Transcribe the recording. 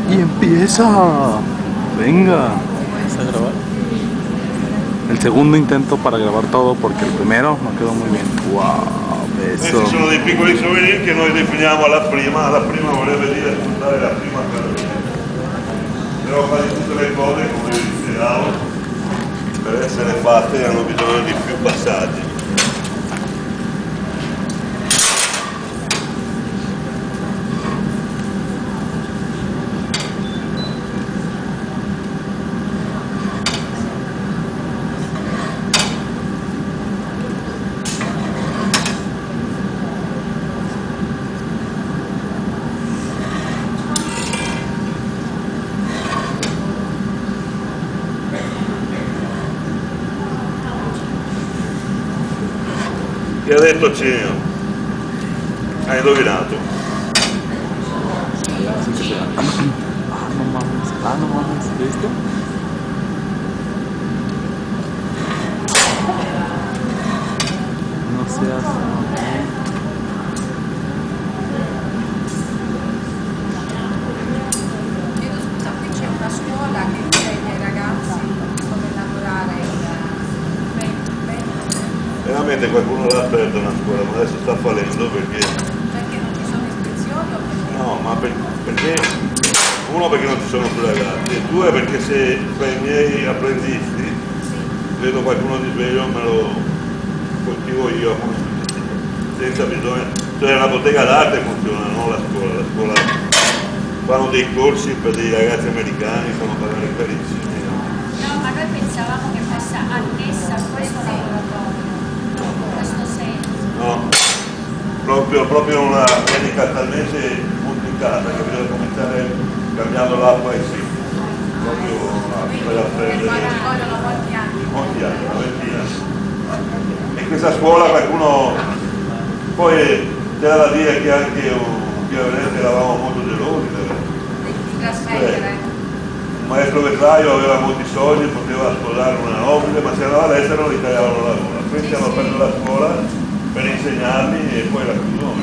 Y empieza. Venga. ¿Está a grabar? El segundo intento para grabar todo porque el primero no quedó muy bien. Wow, Questi sono dei piccoli souvenir che noi definiamo alla prima vorrebbe dire ascoltare la prima carriera. Però quasi tutte le cose, come vi dicevo, per essere fatte hanno bisogno di più passaggi. Che ha detto Cineo? Hai indovinato? No mames, ¿viste? No seas... Chiedo scusa, qui c'è una scuola che insegna ai ragazzi come lavorare Veramente qualcuno l'ha aperta una scuola, ma adesso sta fallendo perché... perché non ci sono iscrizioni o perché? No, ma perché... Uno perché non ci sono più ragazzi, e due perché se tra i miei apprendisti vedo qualcuno di sveglio me lo coltivo io senza bisogno. Cioè è una bottega d'arte funziona, non la scuola. La scuola fanno dei corsi per dei ragazzi americani, fanno pagare carissimi. No, ma noi pensavamo che fosse annessa a questo laboratorio, in questo senso. No, proprio una tecnica talmente complicata che bisogna cominciare cambiando l'acqua e sì. Proprio per apprendere. Vogliono molti anni. Una ventina. E questa scuola qualcuno, poi c'era da dire che anche ovviamente eravamo molto gelosi Di trasmettere. un maestro vetraio aveva molti soldi, poteva sposare una nobile, ma se andava all'estero non gli tagliavano la gola. Quindi hanno aperto la scuola per insegnarli e poi la chiudono.